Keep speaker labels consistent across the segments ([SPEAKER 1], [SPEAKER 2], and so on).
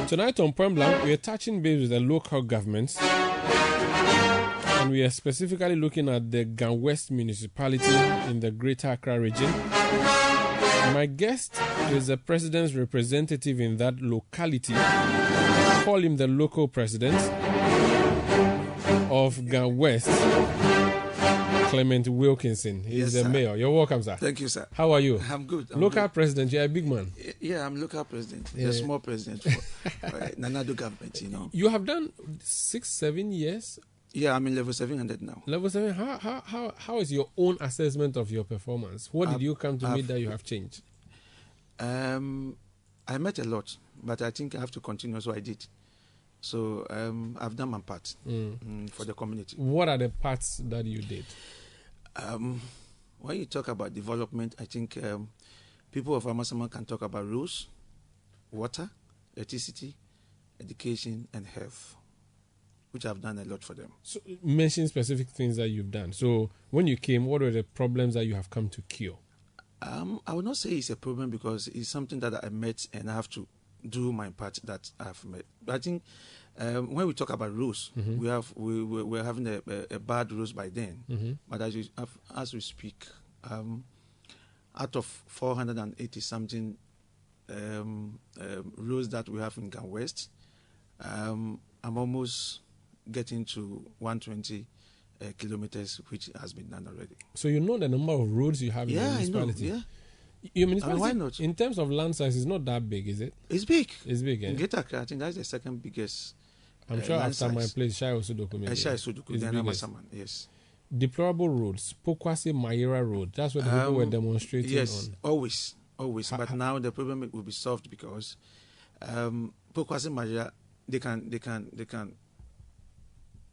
[SPEAKER 1] Tonight on Point Blank, we are touching base with the local governments, and we are specifically looking at the Gan West municipality in the Greater Accra region. My guest is the president's representative in that locality. Call him the local president of Gan West, Clement Wilkinson. He's the mayor. You're welcome, sir.
[SPEAKER 2] Thank you, sir.
[SPEAKER 1] How are you?
[SPEAKER 2] I'm good.
[SPEAKER 1] Local president, you're a big man.
[SPEAKER 2] Yeah, I'm local president. Yeah. A small president for Nanado government, you know.
[SPEAKER 1] You have done 6-7 years?
[SPEAKER 2] Yeah, I'm in level 700 now.
[SPEAKER 1] Level 7, how is your own assessment of your performance? What did you come to meet that you have changed?
[SPEAKER 2] I met a lot, but I think I have to continue, so I did. So I've done my part for the community.
[SPEAKER 1] What are the parts that you did?
[SPEAKER 2] When you talk about development, I think people of Amasama can talk about roads, water, electricity, education, and health, which I've done a lot for them.
[SPEAKER 1] So mention specific things that you've done. So when you came, what were the problems that you have come to cure?
[SPEAKER 2] I would not say it's a problem because it's something that I met and I have to do my part that I've met. But I think when we talk about roads, we're having a bad roads by then. But as we speak, out of 480 something roads that we have in Gan West, I'm almost getting to 120 kilometers, which has been done already.
[SPEAKER 1] So you know the number of roads you have in the municipality?
[SPEAKER 2] I know,
[SPEAKER 1] Your municipality,
[SPEAKER 2] why not?
[SPEAKER 1] In terms of land size, it's not that big, is it?
[SPEAKER 2] It's big.
[SPEAKER 1] It's big, eh?
[SPEAKER 2] In Greater Accra, I think that's the second biggest.
[SPEAKER 1] I'm sure after my place, Shai Osudoku.
[SPEAKER 2] Yes.
[SPEAKER 1] Deplorable roads, Pokwase Mayera Road. That's what the people were demonstrating
[SPEAKER 2] yes,
[SPEAKER 1] on.
[SPEAKER 2] Always. But now the problem will be solved because Pokwase Mayera, they can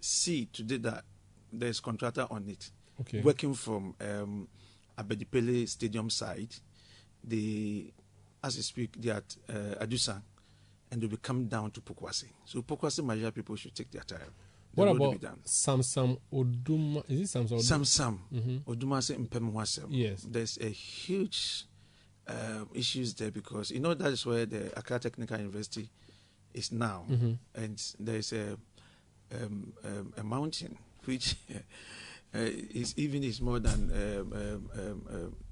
[SPEAKER 2] see today that there's contractor on it.
[SPEAKER 1] Okay.
[SPEAKER 2] Working from Abedipele Stadium side. As we speak, they are at Adusan, and they'll be coming down to Pokwase. So Pokwase Mayera people should take their time.
[SPEAKER 1] What about Samsam Oduma? Is it Samsam Oduma?
[SPEAKER 2] Samsam Oduma se Mpemwasem.
[SPEAKER 1] Yes.
[SPEAKER 2] There's a huge issues there because you know that is where the Accra Technical University is now, and there's a mountain which is more than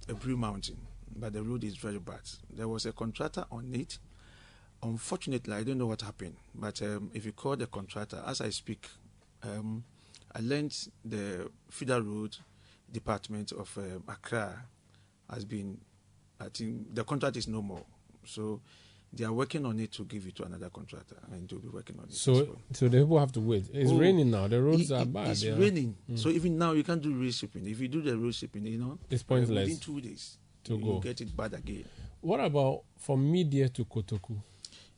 [SPEAKER 2] a blue mountain, but the road is very bad. There was a contractor on it. Unfortunately, I don't know what happened, but if you call the contractor, as I speak, I learned the Feeder Road Department of Accra has been, I think the contract is no more. So they are working on it to give it to another contractor, and they'll be working on it.
[SPEAKER 1] So the people have to wait. It's raining now. The roads are bad.
[SPEAKER 2] It's raining. So even now, you can't do road shipping. If you do the road shipping,
[SPEAKER 1] it's pointless.
[SPEAKER 2] Within 2 days,
[SPEAKER 1] you
[SPEAKER 2] get it bad again.
[SPEAKER 1] What about from Media to Kotoku?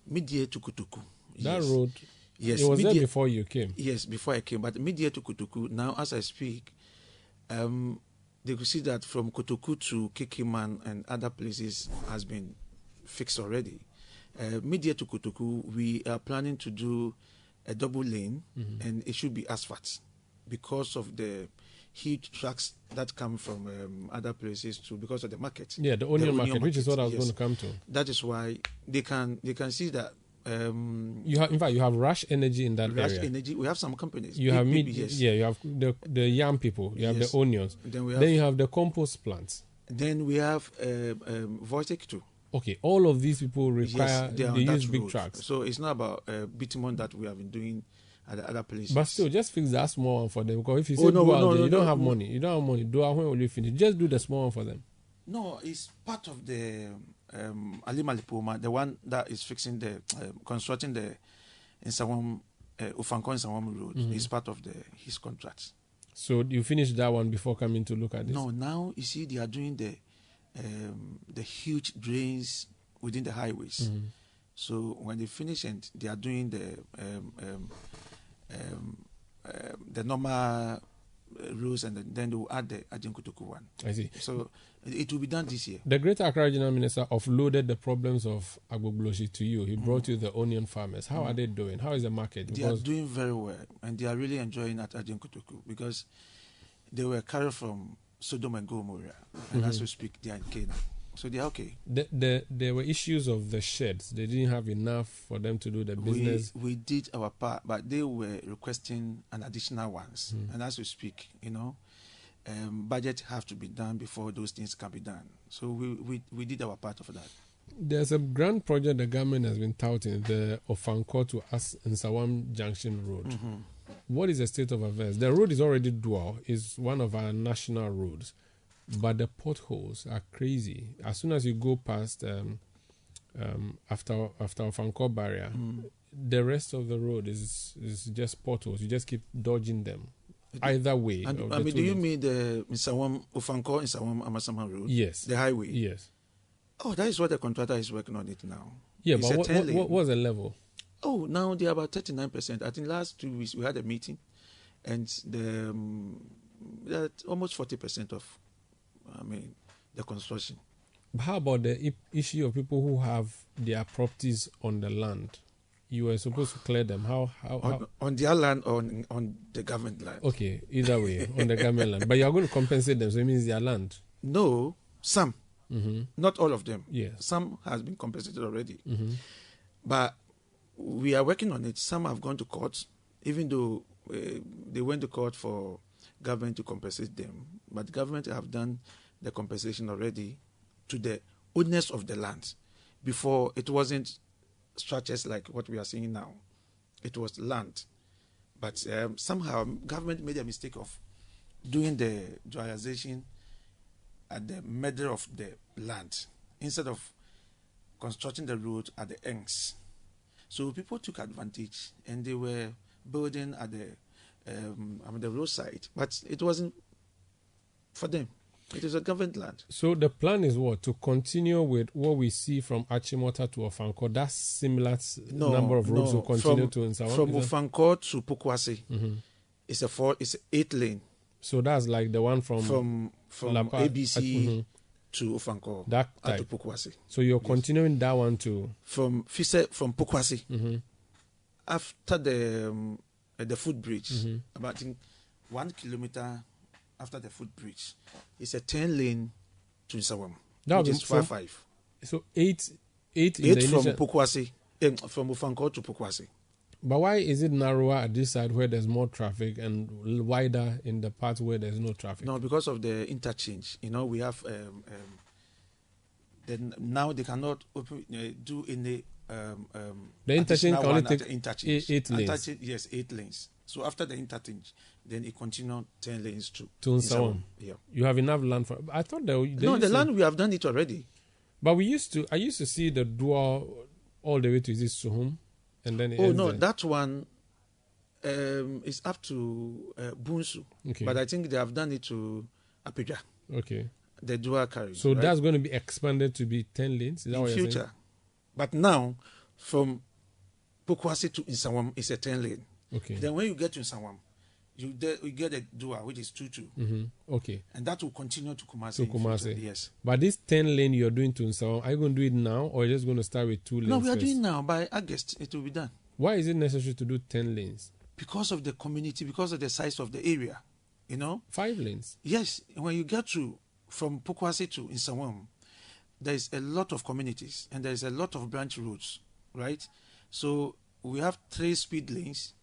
[SPEAKER 2] Media to Kotoku.
[SPEAKER 1] That road,
[SPEAKER 2] yes,
[SPEAKER 1] it was there before you came.
[SPEAKER 2] Yes, before I came. But Media to Kotoku, now as I speak, they could see that from Kotoku to Kikiman and other places has been fixed already. Media to Kotoku, we are planning to do a double lane, and it should be asphalt because of the huge trucks that come from other places because of the market.
[SPEAKER 1] Yeah, the onion market, which is what I was going to come to.
[SPEAKER 2] That is why they can see that.
[SPEAKER 1] You have Rush Energy in that area.
[SPEAKER 2] Rush Energy. We have some companies.
[SPEAKER 1] You have you have the yam people. You have the onions. Then you have the compost plants.
[SPEAKER 2] Then we have Voitec too.
[SPEAKER 1] Okay, all of these people require they use big trucks.
[SPEAKER 2] So it's not about bitumen that we have been doing at the other places.
[SPEAKER 1] But still, just fix that small one for them. Because if you say you don't have money. You don't have money. When will you finish? Just do the small one for them.
[SPEAKER 2] No, it's part of the Ali Malipoma, the one that is fixing the constructing the Nsawam Ufanko Nsawam Road. Is part of his contract. So
[SPEAKER 1] you finished that one before coming to look at this?
[SPEAKER 2] No, now you see they are doing the huge drains within the highways. So when they finish and they are doing the normal roads, and then they will add the Ajenkutuku one.
[SPEAKER 1] I see.
[SPEAKER 2] So it will be done this year.
[SPEAKER 1] The Greater Accra Regional Minister offloaded the problems of Agbogloshi to you. He brought you the onion farmers. How are they doing? How is the market?
[SPEAKER 2] They are doing very well, and they are really enjoying at Ajenkutuku because they were carried from Sodom and Gomorrah, and as we speak, they are in Canaan. So they are okay.
[SPEAKER 1] There were issues of the sheds. They didn't have enough for them to do the business.
[SPEAKER 2] We did our part, but they were requesting an additional ones. And as we speak, budget have to be done before those things can be done. So we did our part of that.
[SPEAKER 1] There's a grand project the government has been touting, the Ofanko to Nsawam Junction Road. What is the state of affairs? The road is already dual. It's one of our national roads, but the potholes are crazy. As soon as you go past after Ofanko barrier, the rest of the road is just potholes. You just keep dodging them. Either way.
[SPEAKER 2] And, do you mean the Ofanko Nsawam Amasama Road?
[SPEAKER 1] Yes.
[SPEAKER 2] The highway?
[SPEAKER 1] Yes.
[SPEAKER 2] Oh, that is what the contractor is working on it now.
[SPEAKER 1] Yeah, it's but what was the level?
[SPEAKER 2] Oh, now they're about 39%. I think last 2 weeks we had a meeting, and they're almost 40% of, the construction.
[SPEAKER 1] But how about the issue of people who have their properties on the land? You were supposed to clear them. How?
[SPEAKER 2] On their land or on the government land?
[SPEAKER 1] Okay, either way, on the government land. But you are going to compensate them, so it means their land?
[SPEAKER 2] No, some. Not all of them.
[SPEAKER 1] Yes.
[SPEAKER 2] Some has been compensated already. But we are working on it. Some have gone to court, even though they went to court for government to compensate them. But the government have done the compensation already to the owners of the land. Before, it wasn't structures like what we are seeing now. It was land. But somehow, government made a mistake of doing the dualization at the middle of the land instead of constructing the road at the ends. So people took advantage and they were building at the roadside, but it wasn't for them. It is a government land.
[SPEAKER 1] So the plan is what? To continue with what we see from Achimota to Ofanko, that similar number of roads will continue to Nsawan?
[SPEAKER 2] From Ofanko to Pukwase, it's 8 lane.
[SPEAKER 1] So that's like the one from
[SPEAKER 2] ABC to Ofanko.
[SPEAKER 1] That type.
[SPEAKER 2] To Pukwase.
[SPEAKER 1] So you're continuing that one too?
[SPEAKER 2] From Pukwase. After the footbridge, about 1 kilometer after the footbridge, it's a 10 lane to Nsawam. That is 5-5.
[SPEAKER 1] So 8
[SPEAKER 2] from Pukwase, from Ofanko to Pukwase.
[SPEAKER 1] But why is it narrower at this side where there's more traffic and wider in the parts where there's no traffic?
[SPEAKER 2] No, because of the interchange. We have now they cannot do any.
[SPEAKER 1] The interchange can only take 8 lanes.
[SPEAKER 2] Yes, 8 lanes. So after the interchange, then it continues 10 lanes to
[SPEAKER 1] Nsawam.
[SPEAKER 2] Yeah.
[SPEAKER 1] You have enough land for. I thought
[SPEAKER 2] the land we have done it already.
[SPEAKER 1] But I used to see the dual all the way to this Suhum. And then
[SPEAKER 2] that one is up to Bunsu.
[SPEAKER 1] Okay.
[SPEAKER 2] But I think they have done it to Apija.
[SPEAKER 1] Okay.
[SPEAKER 2] The dual carriage.
[SPEAKER 1] So that's going to be expanded to be 10 lanes? Is that
[SPEAKER 2] in
[SPEAKER 1] what you're
[SPEAKER 2] future.
[SPEAKER 1] Saying?
[SPEAKER 2] But now, from Pukwase to Nsawam, it's a 10 lane.
[SPEAKER 1] Okay.
[SPEAKER 2] Then when you get to Nsawam, you get a dual, which is 2-2.
[SPEAKER 1] Okay.
[SPEAKER 2] And that will continue to Kumasi. Yes.
[SPEAKER 1] But this 10 lane you're doing to Nsawam, are you going to do it now or are you just going to start with 2 lanes?
[SPEAKER 2] No, we are
[SPEAKER 1] first?
[SPEAKER 2] doing now. By August, it will be done.
[SPEAKER 1] Why is it necessary to do 10 lanes?
[SPEAKER 2] Because of the community, because of the size of the area.
[SPEAKER 1] 5 lanes?
[SPEAKER 2] Yes. When you get from Pukwase to Nsawam, there is a lot of communities and there is a lot of branch roads, right? So we have 3 speed lanes.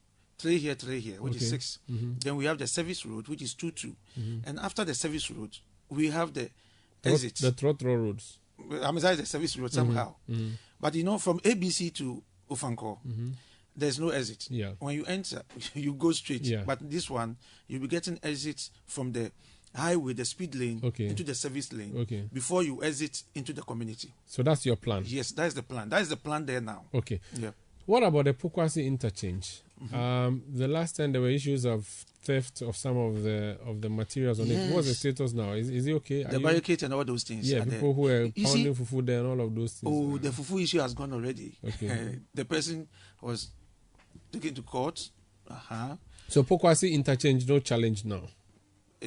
[SPEAKER 2] 3 here, which is 6. Then we have the service road, which is 2-2. And after the service road, we have the exit.
[SPEAKER 1] The throttle roads.
[SPEAKER 2] That is the service road somehow. But from ABC to Ofanko, there's no exit.
[SPEAKER 1] Yeah.
[SPEAKER 2] When you enter, you go straight.
[SPEAKER 1] Yeah.
[SPEAKER 2] But this one, you'll be getting exits from the highway, the speed lane, into the service lane before you exit into the community.
[SPEAKER 1] So that's your plan?
[SPEAKER 2] Yes, that is the plan. That is the plan there now.
[SPEAKER 1] Okay.
[SPEAKER 2] Yeah.
[SPEAKER 1] What about the Pukwase interchange? The last time there were issues of theft of some of the materials on it. What's the status now? Is it okay?
[SPEAKER 2] The barricade and all those things.
[SPEAKER 1] Yeah, people who are pounding fufu there and all of those things.
[SPEAKER 2] Oh, the fufu issue has gone already.
[SPEAKER 1] Okay.
[SPEAKER 2] The person was taken to court.
[SPEAKER 1] So Pukwase interchange, no challenge now?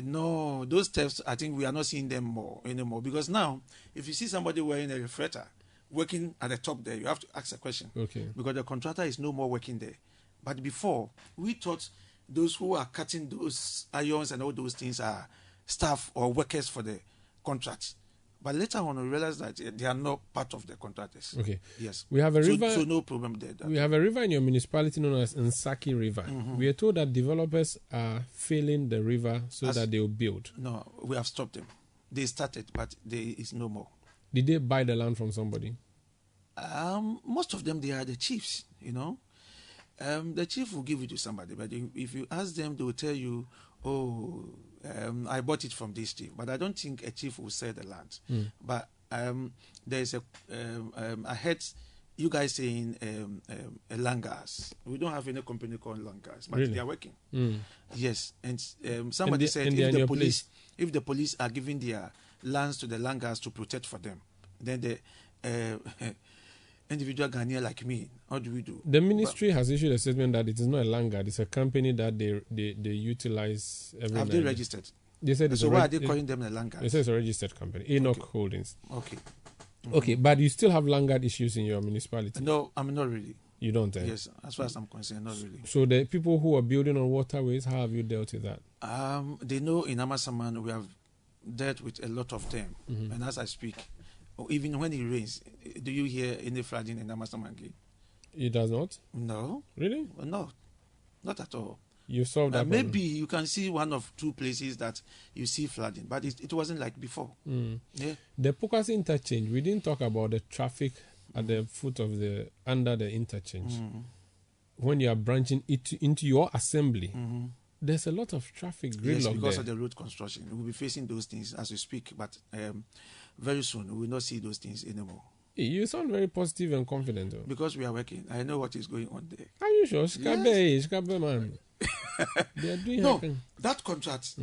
[SPEAKER 2] No, those thefts, I think we are not seeing them anymore. Because now, if you see somebody wearing a reflector, working at the top there, you have to ask a question.
[SPEAKER 1] Okay.
[SPEAKER 2] Because the contractor is no more working there. But before, we thought those who are cutting those irons and all those things are staff or workers for the contract. But later on, we realized that they are not part of the contractors.
[SPEAKER 1] Okay.
[SPEAKER 2] Yes.
[SPEAKER 1] We have a river.
[SPEAKER 2] So no problem there.
[SPEAKER 1] We have a river in your municipality known as Nsaki River. We are told that developers are filling the river so that they will build.
[SPEAKER 2] No, we have stopped them. They started, but there is no more.
[SPEAKER 1] Did they buy the land from somebody?
[SPEAKER 2] Most of them, they are the chiefs, you know. The chief will give it to somebody, but if you ask them, they will tell you, oh, I bought it from this chief. But I don't think a chief will sell the land. But there's I heard you guys saying Langas. We don't have any company called Langas, but
[SPEAKER 1] Really?
[SPEAKER 2] they are working. Yes, and
[SPEAKER 1] And
[SPEAKER 2] somebody said if the police are giving their lands to the Langas to protect for them, then the individual Ghanaian like me, how do we do?
[SPEAKER 1] The ministry has issued a statement that it is not a Langard, it's a company that they utilize every
[SPEAKER 2] Have
[SPEAKER 1] night.
[SPEAKER 2] they registered?
[SPEAKER 1] They said it's
[SPEAKER 2] So
[SPEAKER 1] a
[SPEAKER 2] why are they calling them a Langard?
[SPEAKER 1] They say it's a registered company, Enoch Holdings.
[SPEAKER 2] Okay.
[SPEAKER 1] Okay, but you still have Langard issues in your municipality?
[SPEAKER 2] No, I mean, not really.
[SPEAKER 1] You don't, eh?
[SPEAKER 2] Yes, as far as I'm concerned, not really.
[SPEAKER 1] So the people who are building on waterways, how have you dealt with that?
[SPEAKER 2] They know in Amasaman we have dealt with a lot of them. And as I speak, even when it rains, do you hear any flooding in Amasaman?
[SPEAKER 1] It does not?
[SPEAKER 2] No.
[SPEAKER 1] Really?
[SPEAKER 2] No, not at all.
[SPEAKER 1] You solved that problem?
[SPEAKER 2] Maybe you can see one of two places that you see flooding, but it wasn't like before. Yeah.
[SPEAKER 1] The Pukasi interchange, we didn't talk about the traffic at the foot of under the interchange. When you are branching into your assembly, there's a lot of traffic gridlock.
[SPEAKER 2] Yes, because
[SPEAKER 1] there.
[SPEAKER 2] of the road construction. We'll be facing those things as we speak, but very soon we will not see those things anymore.
[SPEAKER 1] You sound very positive and confident, though.
[SPEAKER 2] Because we are working. I know what is going on there.
[SPEAKER 1] Are you sure? Shkabe, man. They are doing
[SPEAKER 2] No,
[SPEAKER 1] hacking.
[SPEAKER 2] that contract,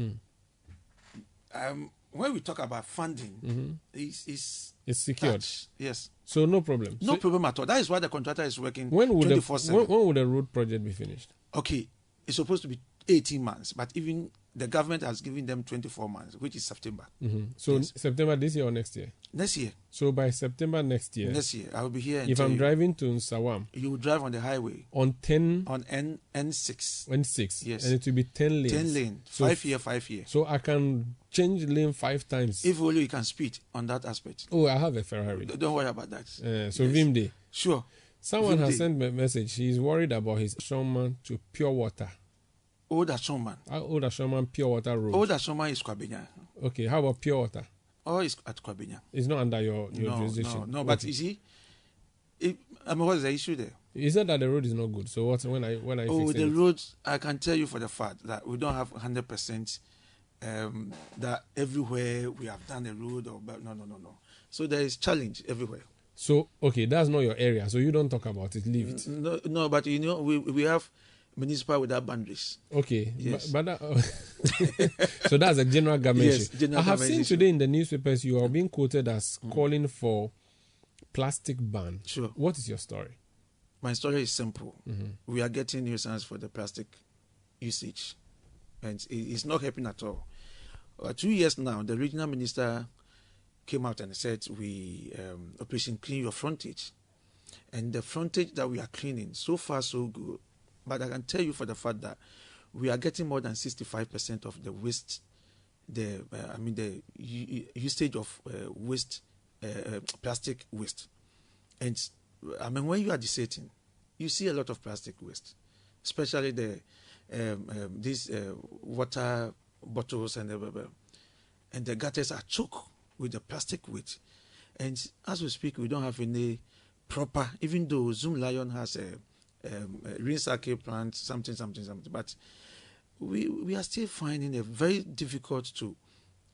[SPEAKER 2] when we talk about funding, it's
[SPEAKER 1] secured.
[SPEAKER 2] Yes.
[SPEAKER 1] So no problem.
[SPEAKER 2] No problem at all. That is why the contractor is working
[SPEAKER 1] When would
[SPEAKER 2] 24/7.
[SPEAKER 1] when would the road project be finished?
[SPEAKER 2] Okay, it's supposed to be 18 months, but even the government has given them 24 months, which is September.
[SPEAKER 1] So
[SPEAKER 2] Yes.
[SPEAKER 1] September this year or next year?
[SPEAKER 2] Next year.
[SPEAKER 1] So by September next year,
[SPEAKER 2] I will be here. And
[SPEAKER 1] if
[SPEAKER 2] tell
[SPEAKER 1] I'm
[SPEAKER 2] you,
[SPEAKER 1] driving to Nsawam
[SPEAKER 2] you will drive on the highway
[SPEAKER 1] on
[SPEAKER 2] N6.
[SPEAKER 1] N6,
[SPEAKER 2] Yes.
[SPEAKER 1] and it will be 10 lanes.
[SPEAKER 2] 10 lane,
[SPEAKER 1] So
[SPEAKER 2] 5 year.
[SPEAKER 1] So I can change lane 5 times.
[SPEAKER 2] If only you can speed on that aspect.
[SPEAKER 1] Oh, I have a Ferrari.
[SPEAKER 2] Don't worry about that.
[SPEAKER 1] So
[SPEAKER 2] Yes.
[SPEAKER 1] Vimde.
[SPEAKER 2] Sure.
[SPEAKER 1] Someone has
[SPEAKER 2] Vimde.
[SPEAKER 1] sent me a message. He's worried about his Shoman to pure water.
[SPEAKER 2] Old Ashoman.
[SPEAKER 1] Old Shoman pure water road.
[SPEAKER 2] Old Ashoman is Kwabenya.
[SPEAKER 1] Okay, how about pure water?
[SPEAKER 2] Or is at Kwabenya.
[SPEAKER 1] It's not under your jurisdiction.
[SPEAKER 2] No, but you see, what's the issue there?
[SPEAKER 1] You said that the road is not good. So when I
[SPEAKER 2] Oh,
[SPEAKER 1] fixing
[SPEAKER 2] the
[SPEAKER 1] it?
[SPEAKER 2] roads, I can tell you for the fact that we don't have 100% that everywhere we have done a road no. So there is challenge everywhere.
[SPEAKER 1] So okay, that's not your area. So you don't talk about it. Leave it.
[SPEAKER 2] No, but you know we have municipal without boundaries.
[SPEAKER 1] Okay,
[SPEAKER 2] Yes.
[SPEAKER 1] but so that's a general government
[SPEAKER 2] Yes,
[SPEAKER 1] issue.
[SPEAKER 2] general
[SPEAKER 1] I have
[SPEAKER 2] government
[SPEAKER 1] seen
[SPEAKER 2] issue.
[SPEAKER 1] today in the newspapers you are being quoted as calling for plastic ban.
[SPEAKER 2] Sure.
[SPEAKER 1] What is your story?
[SPEAKER 2] My story is simple. We are getting nuisance for the plastic usage, and it's not helping at all. 2 years now, the regional minister came out and said, we Operation Clean Your Frontage. And the frontage that we are cleaning, so far so good. But I can tell you for the fact that we are getting more than 65% of the waste, the usage of waste, plastic waste. And I mean, when you are deserting, you see a lot of plastic waste, especially these water bottles and the gutters are choked with the plastic waste. And as we speak, we don't have any proper, even though Zoom Lion has a recycle plant, something, but we are still finding it very difficult to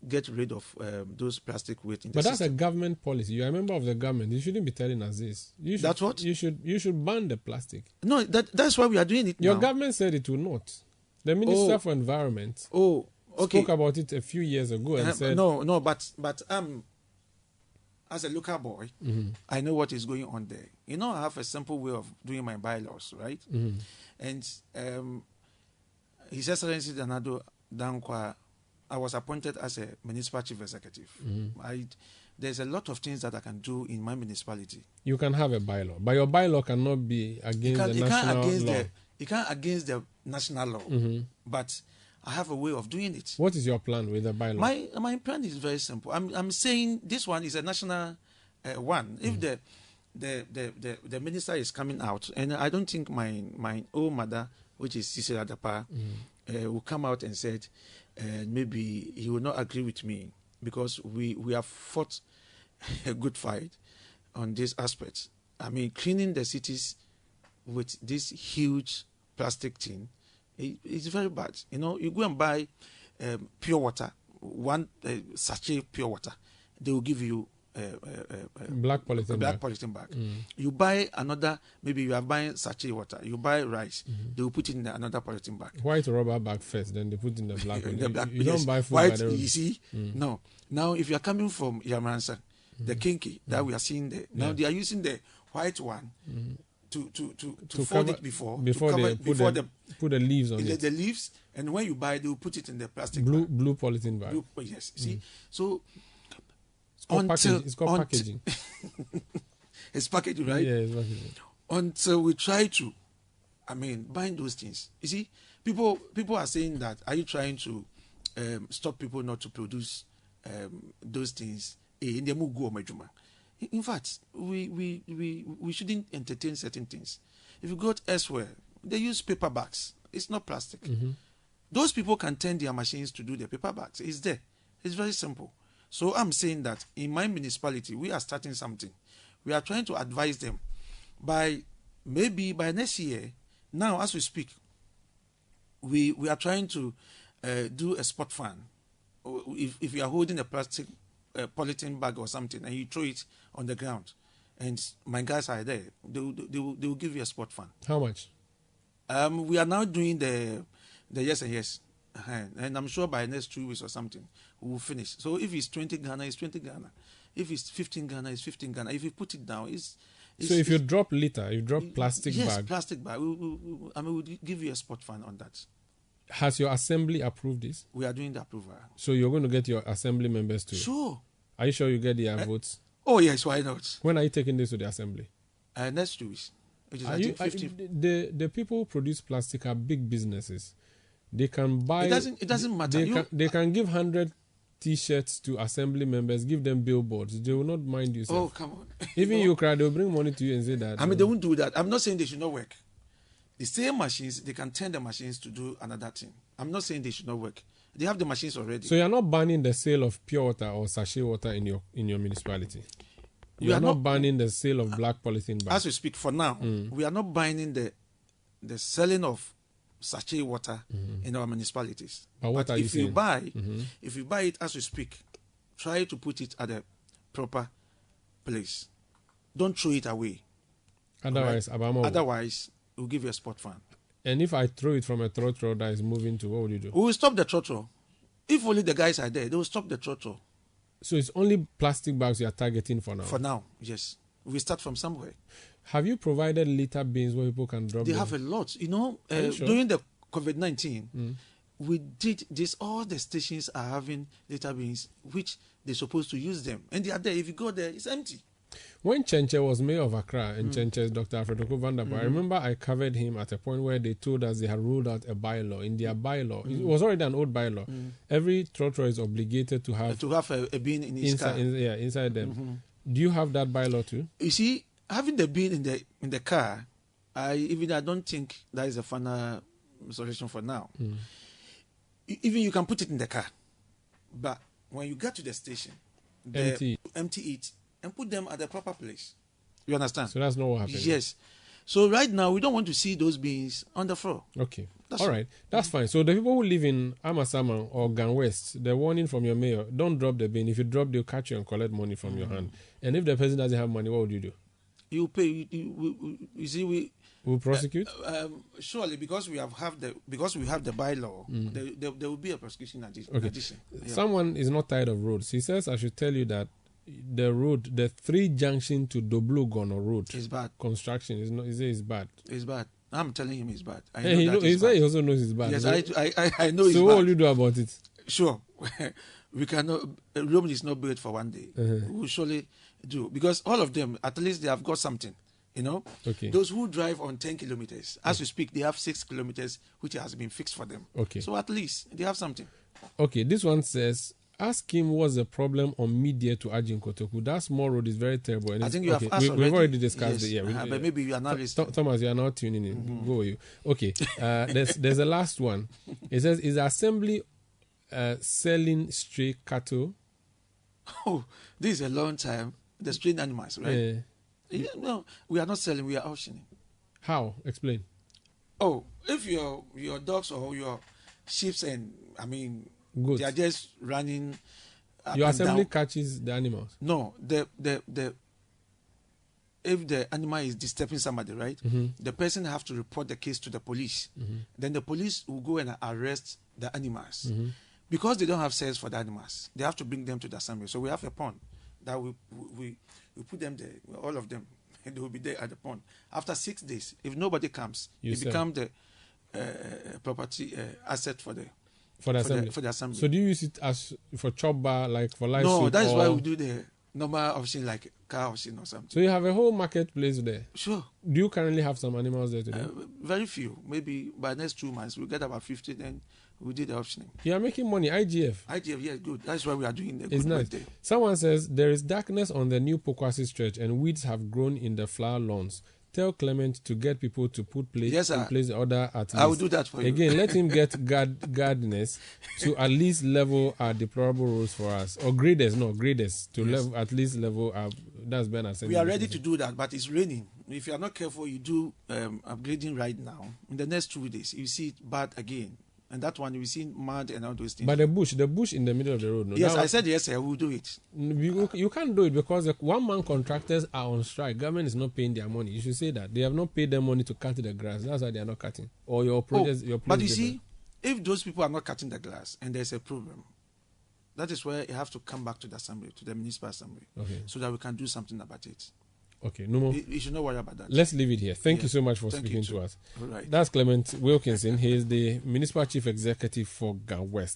[SPEAKER 2] get rid of those plastic waste.
[SPEAKER 1] But that's a government policy. You're a member of the government. You shouldn't be telling us this.
[SPEAKER 2] That's what?
[SPEAKER 1] You should ban the plastic.
[SPEAKER 2] No, that's why we are doing it
[SPEAKER 1] Your
[SPEAKER 2] now.
[SPEAKER 1] government said it will not. The Minister for Environment
[SPEAKER 2] spoke
[SPEAKER 1] about it a few years ago and said...
[SPEAKER 2] No, but as a local boy, I know what is going on there. You know, I have a simple way of doing my bylaws, right? And His Excellency Danado Dankwa, I was appointed as a municipal chief executive. There's a lot of things that I can do in my municipality.
[SPEAKER 1] You can have a bylaw, but your bylaw cannot be against the national law.
[SPEAKER 2] You can't against the national law. But I have a way of doing it.
[SPEAKER 1] What is your plan with the bylaw?
[SPEAKER 2] My plan is very simple. I'm saying this one is a national one. If the minister is coming out, and I don't think my old mother, which is Sisi Adapa, will come out and said maybe he will not agree with me, because we have fought a good fight on this aspect. I mean, cleaning the cities with this huge plastic thing, it's very bad. You know, you go and buy pure water, one sachet pure water, they will give you
[SPEAKER 1] black polythene
[SPEAKER 2] bag. You buy another, maybe you are buying sachet water, you buy rice, they will put it in another polythene bag.
[SPEAKER 1] White rubber bag first, then they put in the black one. You
[SPEAKER 2] Yes.
[SPEAKER 1] don't buy food
[SPEAKER 2] white,
[SPEAKER 1] by the
[SPEAKER 2] you see? No. Now, if you are coming from Yamaransa, the kinky that we are seeing there, now they are using the white one to fold it before
[SPEAKER 1] they put the leaves on it.
[SPEAKER 2] The leaves, and when you buy, they will put it in the plastic
[SPEAKER 1] blue polythene bag.
[SPEAKER 2] Yes. See? So
[SPEAKER 1] it's called packaging.
[SPEAKER 2] It's packaging, right?
[SPEAKER 1] Yeah, it's packaging.
[SPEAKER 2] Until we try to, bind those things. You see, people are saying that, are you trying to stop people not to produce those things in the Mugu or Majuma? In fact, we shouldn't entertain certain things. If you go elsewhere, they use paper bags. It's not plastic. Those people can turn their machines to do the paper bags. It's there. It's very simple. So I'm saying that in my municipality, we are starting something. We are trying to advise them maybe by next year. Now, as we speak, we are trying to do a spot fund. If you are holding a plastic polythene bag or something and you throw it on the ground, and my guys are there, they will give you a spot fund.
[SPEAKER 1] How much?
[SPEAKER 2] We are now doing the yes and yes. And I'm sure by next 2 weeks or something, we will finish. So if it's 20 Ghana, it's 20 Ghana. If it's 15 Ghana, it's 15 Ghana. If you put it down, it's
[SPEAKER 1] so if you drop litter, you drop plastic bag.
[SPEAKER 2] Yes, plastic bag. We'll give you a spot fund on that.
[SPEAKER 1] Has your assembly approved this?
[SPEAKER 2] We are doing the approval.
[SPEAKER 1] So you're going to get your assembly members to?
[SPEAKER 2] Sure.
[SPEAKER 1] Are you sure you get their votes?
[SPEAKER 2] Oh, yes, why not?
[SPEAKER 1] When are you taking this to the assembly?
[SPEAKER 2] Next 2 weeks. Which is,
[SPEAKER 1] the people who produce plastic are big businesses. They can buy.
[SPEAKER 2] It doesn't matter.
[SPEAKER 1] They can give 100 T-shirts to assembly members, give them billboards. They will not mind you.
[SPEAKER 2] Oh, come on.
[SPEAKER 1] Even you cry, they'll bring money to you and say that.
[SPEAKER 2] They won't do that. I'm not saying they should not work. The same machines, they can turn the machines to do another thing. I'm not saying they should not work. They have the machines already.
[SPEAKER 1] So you're not banning the sale of pure water or sachet water in your municipality? You are not banning the sale of black polythene bags?
[SPEAKER 2] As we speak for now, we are not banning the selling of sachet water in our municipalities.
[SPEAKER 1] But what are you saying?
[SPEAKER 2] If you buy it as we speak, try to put it at a proper place. Don't throw it away.
[SPEAKER 1] Otherwise,
[SPEAKER 2] we'll give you a spot fund.
[SPEAKER 1] And if I throw it from a trotro that is moving to, what will you do?
[SPEAKER 2] We will stop the trotro. If only the guys are there, they will stop the trotro.
[SPEAKER 1] So it's only plastic bags you are targeting for now?
[SPEAKER 2] For now, yes. We start from somewhere.
[SPEAKER 1] Have you provided litter bins where people can drop them?
[SPEAKER 2] They have a lot. You know,
[SPEAKER 1] sure?
[SPEAKER 2] During the COVID-19, we did this. All the stations are having litter bins, which they're supposed to use them. And they are there. If you go there, it's empty.
[SPEAKER 1] When Chenche was mayor of Accra, and Chenche's Dr. Alfredo Van der Boer, I remember I covered him at a point where they told us they had ruled out a bylaw. In their bylaw, it was already an old bylaw. Every trotro is obligated to have
[SPEAKER 2] a bin in his car.
[SPEAKER 1] Inside them. Do you have that bylaw too?
[SPEAKER 2] You see, having the bin in the car, I don't think that is a final solution for now. Even you can put it in the car, but when you get to the station, empty it and put them at the proper place. You understand?
[SPEAKER 1] So that's not what happened.
[SPEAKER 2] Yes. So right now we don't want to see those bins on the floor.
[SPEAKER 1] Okay. All right. That's fine. So the people who live in Amasaman or Gan West, the warning from your mayor: don't drop the bin. If you drop, they'll catch you and collect money from your hand. And if the person doesn't have money, what would you do?
[SPEAKER 2] You pay. You see,
[SPEAKER 1] we'll prosecute.
[SPEAKER 2] Surely, because we have the bylaw, there will be a prosecution in addition. Yeah.
[SPEAKER 1] Someone is not tired of roads. He says I should tell you that the 3 junction to Doblogono road
[SPEAKER 2] is bad.
[SPEAKER 1] Construction is bad.
[SPEAKER 2] It's bad. I'm telling him it's bad.
[SPEAKER 1] He also knows it's bad.
[SPEAKER 2] Yes, I know it's bad.
[SPEAKER 1] So what will you do about it?
[SPEAKER 2] Sure. We cannot. Rome is not built for one day. We will surely do, because all of them, at least they have got something. You know,
[SPEAKER 1] Okay.
[SPEAKER 2] those who drive on 10 kilometers, as we speak, they have 6 kilometers, which has been fixed for them.
[SPEAKER 1] Okay.
[SPEAKER 2] So at least they have something.
[SPEAKER 1] Okay, this one says, ask him what's the problem on Media to Ajin Kotoku. That small road is very terrible. And
[SPEAKER 2] I think you
[SPEAKER 1] okay,
[SPEAKER 2] have asked already.
[SPEAKER 1] we've already discussed
[SPEAKER 2] yes.
[SPEAKER 1] it. Yeah,
[SPEAKER 2] But maybe you are not listening.
[SPEAKER 1] Thomas, you are not tuning in. Go with you. Okay, there's a last one. It says, is the assembly selling stray cattle?
[SPEAKER 2] Oh, this is a long time. The strange animals, right? Yeah, no, we are not selling, we are auctioning.
[SPEAKER 1] How? Explain.
[SPEAKER 2] Oh, if your dogs or your sheep and
[SPEAKER 1] Good.
[SPEAKER 2] they are just running.
[SPEAKER 1] Your assembly
[SPEAKER 2] down.
[SPEAKER 1] catches the animals.
[SPEAKER 2] No, if the animal is disturbing somebody, right? The person have to report the case to the police. Then the police will go and arrest the animals because they don't have sales for the animals. They have to bring them to the assembly. So we have a pond that we put them there, all of them, and they will be there at the pond. After 6 days, if nobody comes, it becomes the property asset for the assembly.
[SPEAKER 1] So do you use it as for chop bar, like for live?
[SPEAKER 2] No, that is why we do the normal auction, like car auction or something.
[SPEAKER 1] So you have a whole marketplace there.
[SPEAKER 2] Sure.
[SPEAKER 1] Do you currently have some animals there today?
[SPEAKER 2] Very few. Maybe by next 2 months we'll get about 50. Then we did the auctioning.
[SPEAKER 1] You are making money. IGF,
[SPEAKER 2] yeah, good. That's why we are doing the
[SPEAKER 1] it's
[SPEAKER 2] good
[SPEAKER 1] nice.
[SPEAKER 2] birthday.
[SPEAKER 1] Someone says there is darkness on the new Pokwasi stretch and weeds have grown in the flower lawns. Tell Clement to get people to put place the order at least.
[SPEAKER 2] I will do that for you.
[SPEAKER 1] Again, let him get gardeners to at least level our deplorable roads for us. Or graders to level at least level our. That's Ben.
[SPEAKER 2] We are ready to do that, but it's raining. If you are not careful, you do upgrading right now. In the next 2 days, you see it bad again. And that one, we see mud and all those things.
[SPEAKER 1] But the bush in the middle of the road. No?
[SPEAKER 2] Yes, I said yes, I will do it.
[SPEAKER 1] You can't do it because the one-man contractors are on strike. Government is not paying their money. You should say that. They have not paid them money to cut the grass. That's why they are not cutting. Or your projects.
[SPEAKER 2] But you see, if those people are not cutting the grass and there's a problem, that is where you have to come back to the assembly, to the municipal assembly, so that we can do something about it.
[SPEAKER 1] Okay, no more.
[SPEAKER 2] You should not worry about that.
[SPEAKER 1] Let's leave it here. Thank you so much for speaking to us.
[SPEAKER 2] All right.
[SPEAKER 1] That's Clement Wilkinson. He is the Municipal Chief Executive for GAN West.